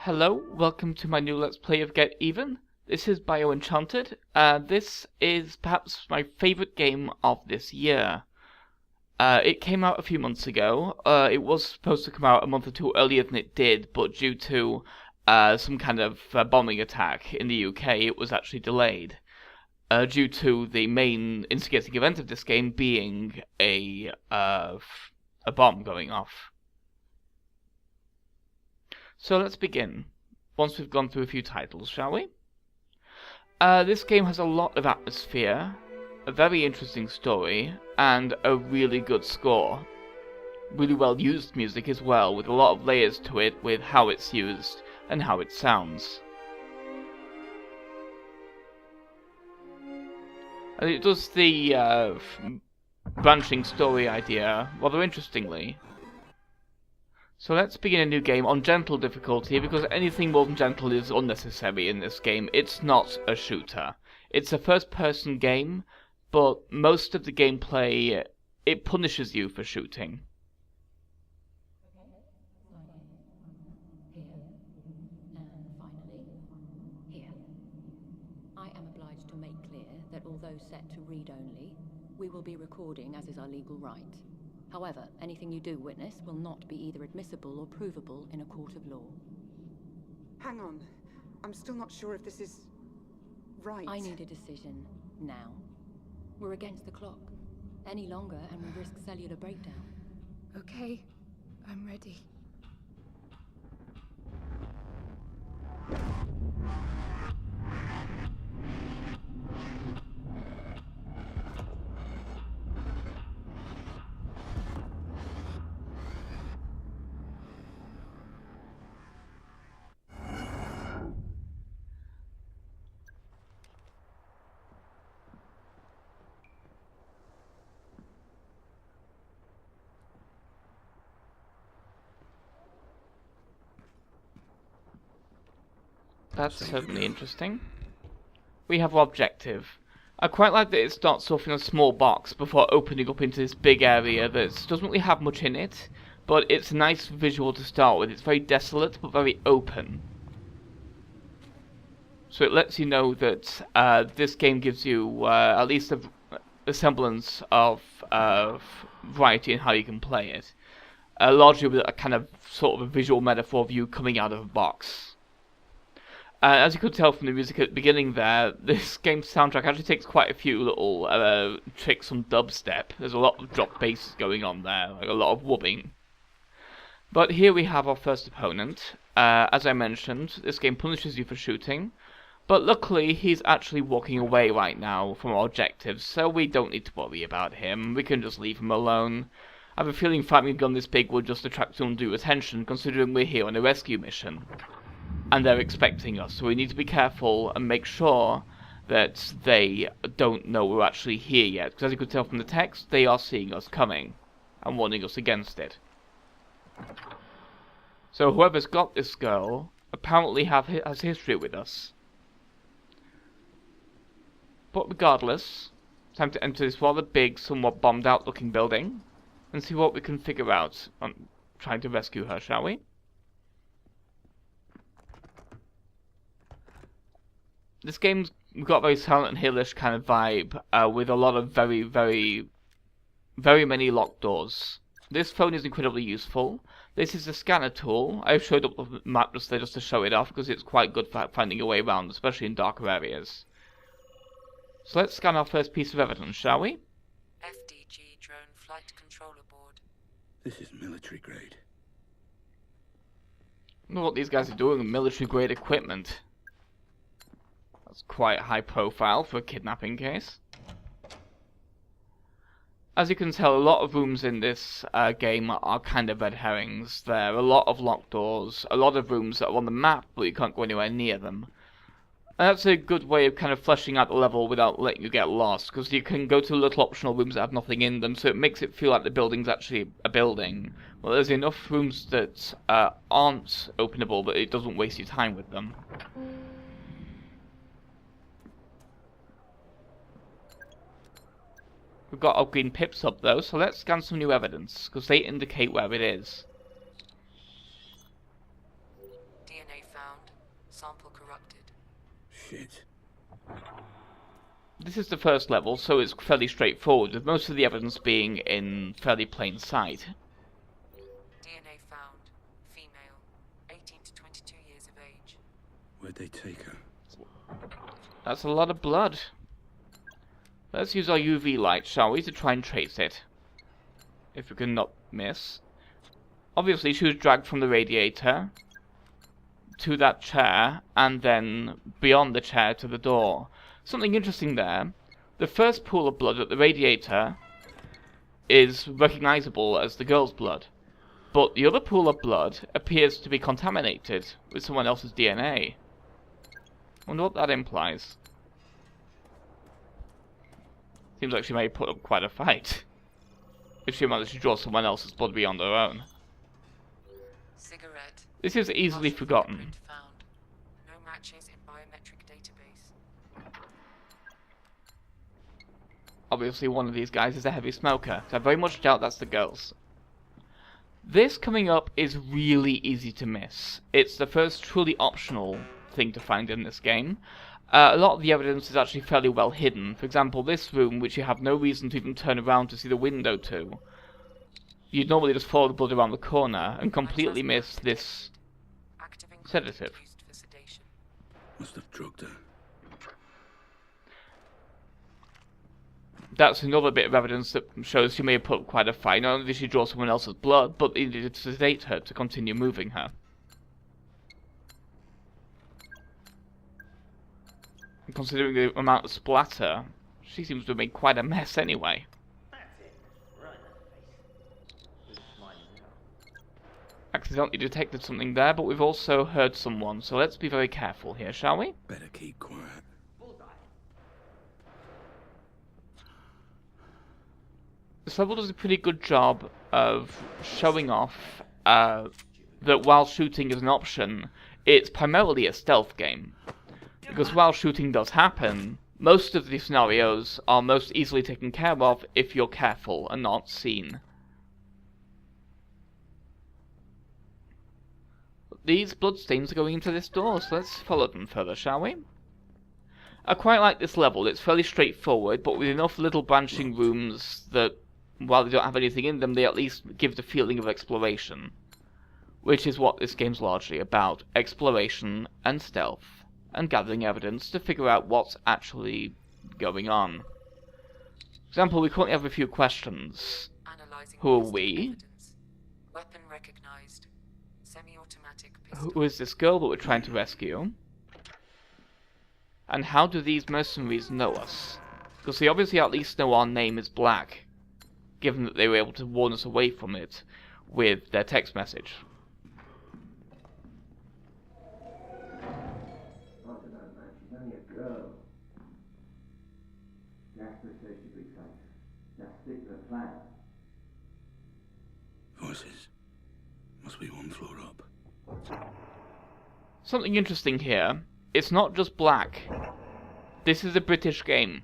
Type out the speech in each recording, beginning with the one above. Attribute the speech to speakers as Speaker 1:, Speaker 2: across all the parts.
Speaker 1: Hello, welcome to my new Let's Play of Get Even. This is BioEnchanted. This is perhaps my favourite game of this year. It came out a few months ago. It was supposed to come out a month or two earlier than it did, but due to some kind of bombing attack in the UK, it was actually delayed. Due to the main instigating event of this game being a bomb going off. So let's begin, once we've gone through a few titles, shall we? This game has a lot of atmosphere, a very interesting story, and a really good score. Really well used music as well, with a lot of layers to it, with how it's used and how it sounds. And it does the branching story idea rather interestingly. So let's begin a new game on gentle difficulty, because anything more than gentle is unnecessary in this game. It's not a shooter. It's a first-person game, but most of the gameplay, it punishes you for shooting.
Speaker 2: Here, and finally, here. I am obliged to make clear that although set to read only, we will be recording as is our legal right. However, anything you do witness will not be either admissible or provable in a court of law.
Speaker 3: Hang on. I'm still not sure if this is right.
Speaker 2: I need a decision now. We're against the clock. Any longer and we risk cellular breakdown.
Speaker 4: Okay, I'm ready.
Speaker 1: That's certainly interesting. We have our objective. I quite like that it starts off in a small box before opening up into this big area that doesn't really have much in it, but it's a nice visual to start with. It's very desolate but very open. So it lets you know that this game gives you at least a semblance of variety in how you can play it. Largely with a kind of sort of a visual metaphor of you coming out of a box. As you could tell from the music at the beginning there, this game's soundtrack actually takes quite a few little tricks from dubstep. There's a lot of drop basses going on there, like a lot of whooping. But here we have our first opponent. As I mentioned, this game punishes you for shooting, but luckily he's actually walking away right now from our objectives, so we don't need to worry about him. We can just leave him alone. I have a feeling fighting a gun this big will just attract undue attention, considering we're here on a rescue mission. And they're expecting us, so we need to be careful and make sure that they don't know we're actually here yet. Because as you could tell from the text, they are seeing us coming and warning us against it. So whoever's got this girl apparently has history with us. But regardless, time to enter this rather big, somewhat bombed out looking building and see what we can figure out on trying to rescue her, shall we? This game's got a very Silent Hill-ish kind of vibe, with a lot of very many locked doors. This phone is incredibly useful. This is a scanner tool. I've showed up the map just there just to show it off, because it's quite good for finding a way around, especially in darker areas. So let's scan our first piece of evidence, shall we?
Speaker 5: FDG drone flight controller board.
Speaker 6: This is military grade.
Speaker 1: I don't know what these guys are doing with military grade equipment. That's quite high profile for a kidnapping case. As you can tell, a lot of rooms in this game are kind of red herrings. There are a lot of locked doors, a lot of rooms that are on the map, but you can't go anywhere near them. And that's a good way of kind of fleshing out the level without letting you get lost, because you can go to little optional rooms that have nothing in them, so it makes it feel like the building's actually a building. Well, there's enough rooms that aren't openable, but it doesn't waste your time with them. We've got our green pips up though, so let's scan some new evidence, because they indicate where it is.
Speaker 5: DNA found. Sample corrupted.
Speaker 6: Shit.
Speaker 1: This is the first level, so it's fairly straightforward, with most of the evidence being in fairly plain sight.
Speaker 5: DNA found. Female. 18 to 22 years of age.
Speaker 6: Where'd they take her?
Speaker 1: That's a lot of blood. Let's use our UV light, shall we, to try and trace it. If we can not miss. Obviously, she was dragged from the radiator to that chair, and then beyond the chair to the door. Something interesting there. The first pool of blood at the radiator is recognizable as the girl's blood. But the other pool of blood appears to be contaminated with someone else's DNA. Wonder what that implies. Seems like she may put up quite a fight if she managed to draw someone else's blood beyond her own.
Speaker 5: Cigarette.
Speaker 1: This is easily
Speaker 5: Partial
Speaker 1: forgotten.
Speaker 5: footprint found. No matches in biometric database.
Speaker 1: Obviously one of these guys is a heavy smoker, so I very much doubt that's the girl's. This coming up is really easy to miss. It's the first truly optional thing to find in this game. A lot of the evidence is actually fairly well hidden. For example, this room, which you have no reason to even turn around to see the window to. You'd normally just follow the blood around the corner and completely miss this
Speaker 5: Active
Speaker 1: sedative.
Speaker 5: ingredient used for sedation.
Speaker 6: Must have drugged her.
Speaker 1: That's another bit of evidence that shows she may have put up quite a fight. Not only did she draw someone else's blood, but it did sedate her to continue moving her. And considering the amount of splatter, she seems to have made quite a mess anyway. Accidentally detected something there, but we've also heard someone, so let's be very careful here, shall we?
Speaker 6: Better keep quiet.
Speaker 1: This level does a pretty good job of showing off that while shooting is an option, it's primarily a stealth game. Because while shooting does happen, most of the scenarios are most easily taken care of if you're careful and not seen. These bloodstains are going into this door, so let's follow them further, shall we? I quite like this level. It's fairly straightforward, but with enough little branching rooms that, while they don't have anything in them, they at least give the feeling of exploration. Which is what this game's largely about. Exploration and stealth, and gathering evidence to figure out what's actually going on. For example, we currently have a few questions.
Speaker 5: Analyzing
Speaker 1: Who are
Speaker 5: ballistic
Speaker 1: we?
Speaker 5: evidence. Weapon recognized. Semi-automatic pistol.
Speaker 1: Who is this girl that we're trying to rescue? And how do these mercenaries know us? Because they obviously at least know our name is Black, given that they were able to warn us away from it with their text message.
Speaker 7: She's only a girl. Jasper says she'll be safe. Now stick to the plan.
Speaker 6: Voices. Must be one floor up.
Speaker 1: Something interesting here, it's not just Black. This is a British game.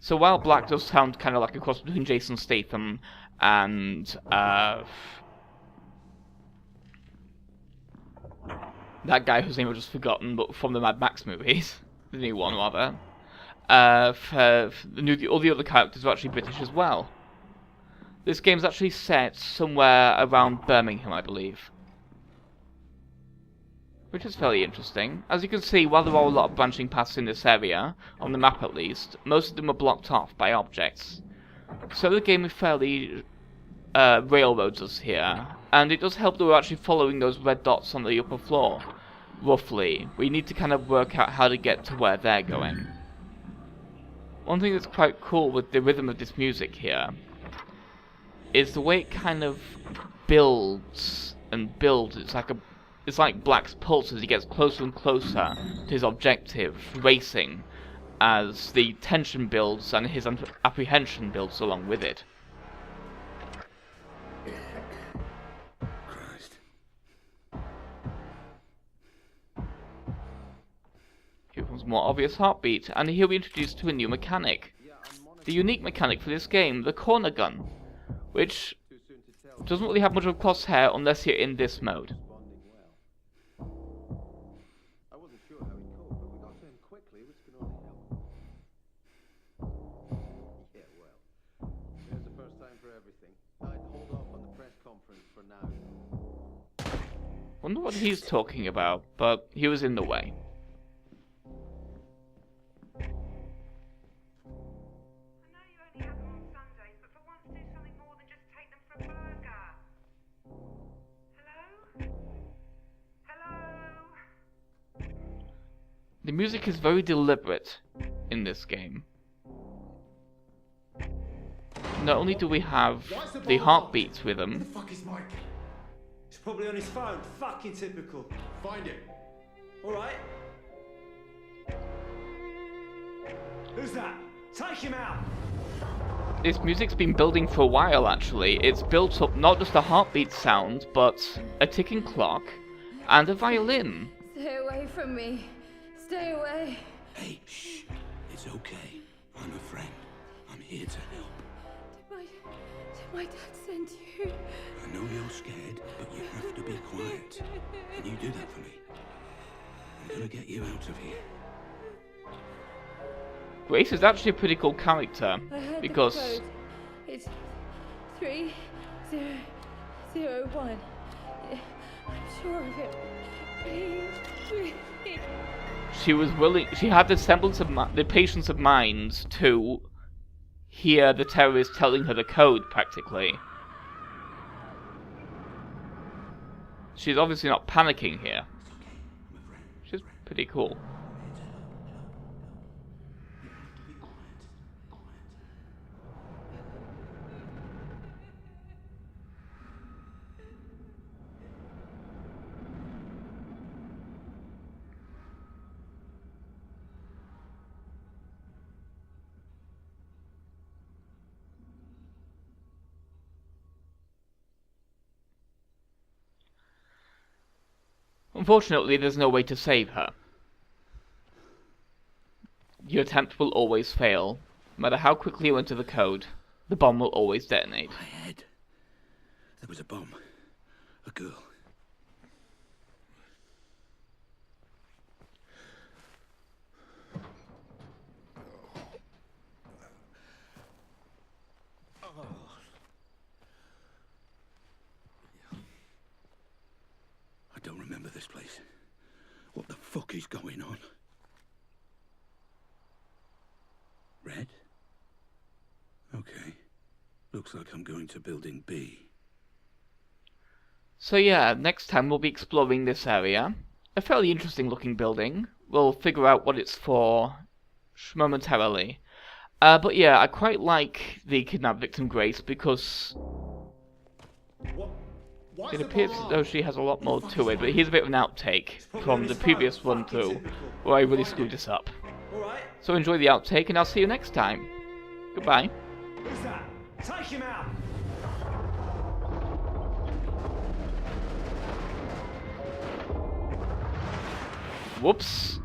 Speaker 1: So while Black does sound kind of like a cross between Jason Statham and that guy whose name I've just forgotten, but from the Mad Max movies, the new one rather, all the other characters are actually British as well. This game's actually set somewhere around Birmingham, I believe. Which is fairly interesting. As you can see, while there are a lot of branching paths in this area, on the map at least, most of them are blocked off by objects. So the game fairly railroads us here, and it does help that we're actually following those red dots on the upper floor, roughly. We need to kind of work out how to get to where they're going. One thing that's quite cool with the rhythm of this music here is the way it kind of builds and builds. It's like Black's pulse as he gets closer and closer to his objective, racing, as the tension builds and his apprehension builds along with it.
Speaker 6: Christ.
Speaker 1: Here comes more obvious heartbeat, and here we're introduced to a new mechanic. The unique mechanic for this game, the corner gun, which doesn't really have much of a crosshair unless you're in this mode. wonder what he's talking about, but he was in the way.
Speaker 8: I know you only have them on Sundays, but for once do something more than just take them for a burger. Hello? Hello?
Speaker 1: The music is very deliberate in this game. Not only do we have the heartbeats with
Speaker 9: Where the
Speaker 1: them,
Speaker 9: fuck is Mike?
Speaker 10: He's probably on his phone. Fucking typical.
Speaker 9: Find him.
Speaker 10: Alright. Who's that? Take him out!
Speaker 1: this music's been building for a while actually. It's built up not just a heartbeat sound, but a ticking clock and a violin.
Speaker 4: Stay away from me. Stay away.
Speaker 6: Hey, shh. It's okay. I'm a friend. I'm here to help.
Speaker 4: Did my dad send you?
Speaker 6: I know you're scared, but you have to be quiet. Can you do that for me? I'm gonna get you out of here.
Speaker 1: Grace is actually a pretty cool character,
Speaker 4: I heard
Speaker 1: because
Speaker 4: the code. It's 3001. I'm sure of it. Please.
Speaker 1: she had the semblance of the patience of mind to hear the terrorist telling her the code, practically. She's obviously not panicking here. She's pretty cool. Unfortunately, there's no way to save her. Your attempt will always fail. No matter how quickly you enter the code, the bomb will always detonate.
Speaker 6: My head. There was a bomb. A girl. I don't remember this place. What the fuck is going on? Red? Okay. Looks like I'm going to building B.
Speaker 1: So yeah, next time we'll be exploring this area. A fairly interesting looking building. We'll figure out what it's for momentarily. But yeah, I quite like the kidnapped victim Grace because it appears as though she has a lot more to it, but here's a bit of an outtake from the previous run through where I really screwed this up. So enjoy the outtake and I'll see you next time. Goodbye.
Speaker 10: Who's that? Take him out!
Speaker 1: Whoops.